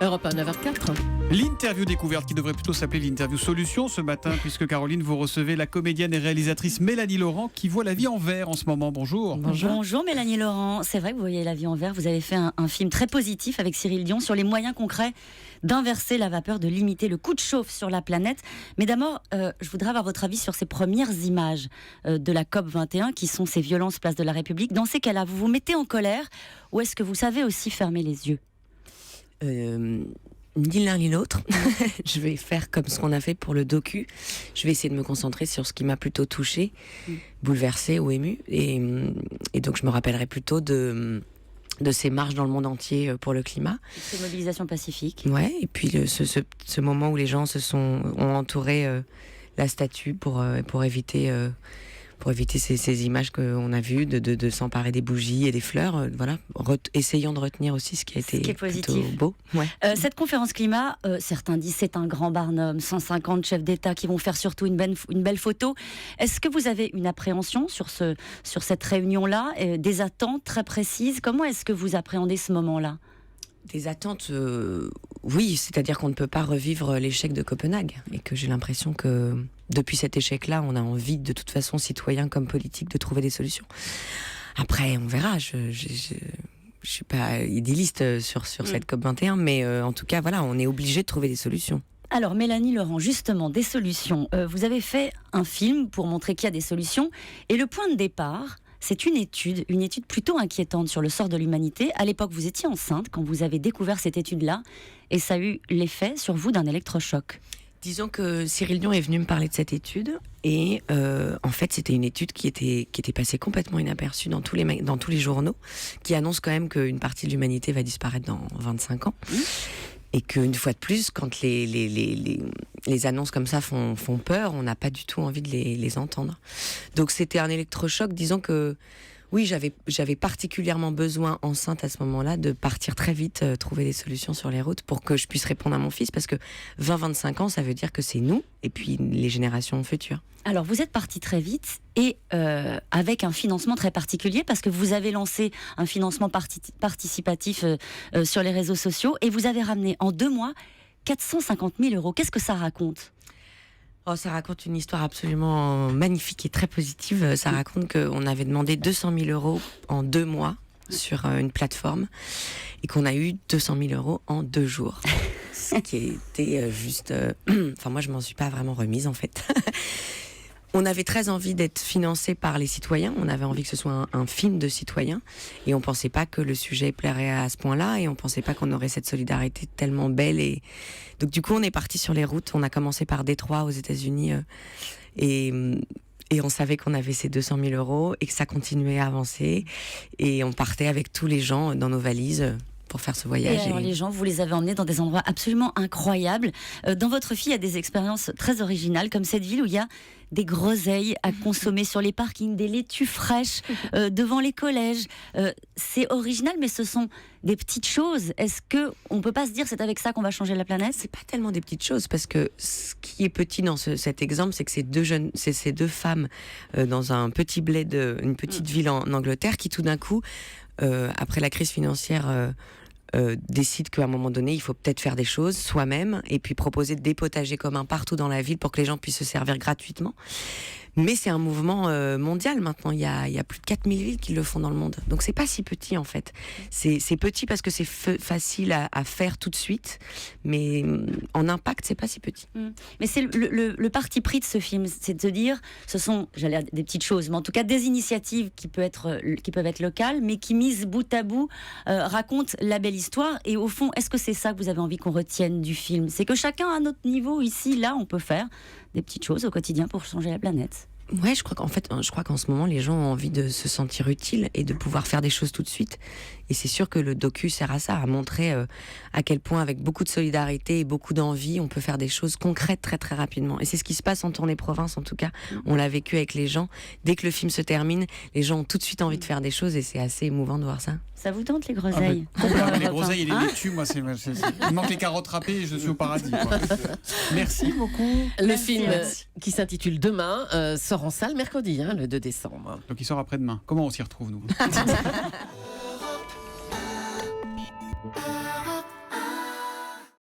Europe 1, 9h04. L'interview découverte qui devrait plutôt s'appeler l'interview solution ce matin, puisque Caroline, vous recevez la comédienne et réalisatrice Mélanie Laurent qui voit la vie en vert en ce moment. Bonjour. Bonjour Mélanie Laurent, c'est vrai que vous voyez la vie en vert, vous avez fait un film très positif avec Cyril Dion sur les moyens concrets d'inverser la vapeur, de limiter le coup de chauffe sur la planète. Mais d'abord, je voudrais avoir votre avis sur ces premières images de la COP21 qui sont ces violences place de la République. Dans ces cas-là, vous vous mettez en colère ou est-ce que vous savez aussi fermer les yeux ? Ni l'un ni l'autre. Je vais faire comme ce qu'on a fait pour le docu. Je vais essayer de me concentrer sur ce qui m'a plutôt touchée, bouleversée ou émue. Et donc je me rappellerai plutôt de ces marches dans le monde entier pour le climat. Ces mobilisations pacifiques. Ouais, et puis ce moment où les gens ont entouré la statue pour éviter ces images qu'on a vues, de s'emparer des bougies et des fleurs, voilà, essayant de retenir aussi ce qui a été plutôt beau. Ouais. Cette conférence climat, certains disent c'est un grand barnum, 150 chefs d'État qui vont faire surtout une belle photo. Est-ce que vous avez une appréhension sur cette réunion-là, des attentes très précises ? Comment est-ce que vous appréhendez ce moment-là ? Des attentes, oui, c'est-à-dire qu'on ne peut pas revivre l'échec de Copenhague, et que j'ai l'impression que depuis cet échec-là, on a envie, de toute façon, citoyens comme politiques, de trouver des solutions. Après, on verra. Je suis pas idéaliste sur cette COP21, mais en tout cas, voilà, on est obligé de trouver des solutions. Alors Mélanie Laurent, justement, des solutions. Vous avez fait un film pour montrer qu'il y a des solutions, et le point de départ, c'est une étude plutôt inquiétante sur le sort de l'humanité. À l'époque, vous étiez enceinte quand vous avez découvert cette étude-là, et ça a eu l'effet sur vous d'un électrochoc. Disons que Cyril Dion est venu me parler de cette étude, et en fait, c'était une étude qui était passée complètement inaperçue dans tous les journaux, qui annonce quand même qu'une partie de l'humanité va disparaître dans 25 ans. Et qu'une fois de plus, quand les annonces comme ça font peur, on n'a pas du tout envie de les entendre. Donc c'était un électrochoc. Disons que oui, j'avais particulièrement besoin, enceinte à ce moment-là, de partir très vite, trouver des solutions sur les routes pour que je puisse répondre à mon fils, parce que 20-25 ans, ça veut dire que c'est nous et puis les générations futures. Alors vous êtes parti très vite et avec un financement très particulier, parce que vous avez lancé un financement participatif sur les réseaux sociaux et vous avez ramené en 2 mois 450 000 €. Qu'est-ce que ça raconte ? Oh, ça raconte une histoire absolument magnifique et très positive. Ça raconte qu'on avait demandé 200 000 € en 2 mois sur une plateforme et qu'on a eu 200 000 € en 2 jours. Ce qui était juste... Enfin, moi, je m'en suis pas vraiment remise, en fait. On avait très envie d'être financé par les citoyens. On avait envie que ce soit un film de citoyens. Et on pensait pas que le sujet plairait à ce point-là. Et on pensait pas qu'on aurait cette solidarité tellement belle. Et donc, du coup, on est parti sur les routes. On a commencé par Détroit, aux États-Unis. Et on savait qu'on avait ces 200 000 € et que ça continuait à avancer. Et on partait avec tous les gens dans nos valises pour faire ce voyage. Et alors les gens, vous les avez emmenés dans des endroits absolument incroyables. Dans votre film, il y a des expériences très originales, comme cette ville où il y a des groseilles à consommer sur les parkings, des laitues fraîches devant les collèges. C'est original, mais ce sont des petites choses. Est-ce qu'on peut pas se dire c'est avec ça qu'on va changer la planète ? C'est pas tellement des petites choses, parce que ce qui est petit dans cet exemple, c'est que ces deux femmes dans un petit bled, une petite ville en Angleterre, qui tout d'un coup, après la crise financière, décide qu'à un moment donné, il faut peut-être faire des choses soi-même et puis proposer des potagers communs partout dans la ville pour que les gens puissent se servir gratuitement. Mais c'est un mouvement mondial maintenant. Il y a plus de 4000 villes qui le font dans le monde. Donc c'est pas si petit en fait. C'est petit parce que c'est facile à faire tout de suite, mais en impact, c'est pas si petit. Mais c'est le parti pris de ce film, c'est de se dire, ce sont, j'allais dire des petites choses, mais en tout cas des initiatives qui peuvent être locales, mais qui mises bout à bout racontent la belle histoire. Et au fond, est-ce que c'est ça que vous avez envie qu'on retienne du film ? C'est que chacun à notre niveau, ici, là, on peut faire des petites choses au quotidien pour changer la planète. Ouais, je crois qu'en ce moment, les gens ont envie de se sentir utiles et de pouvoir faire des choses tout de suite. Et c'est sûr que le docu sert à ça, à montrer à quel point, avec beaucoup de solidarité et beaucoup d'envie, on peut faire des choses concrètes très très rapidement. Et c'est ce qui se passe en tournée province, en tout cas. On l'a vécu avec les gens. Dès que le film se termine, les gens ont tout de suite envie de faire des choses et c'est assez émouvant de voir ça. Ça vous tente, les groseilles ? Les groseilles et les laitues, moi, il manque les carottes râpées et je suis au paradis, quoi. Merci beaucoup. Le film qui s'intitule Demain sort en salle mercredi, le 2 décembre. Donc il sort après-demain. Comment on s'y retrouve, nous ?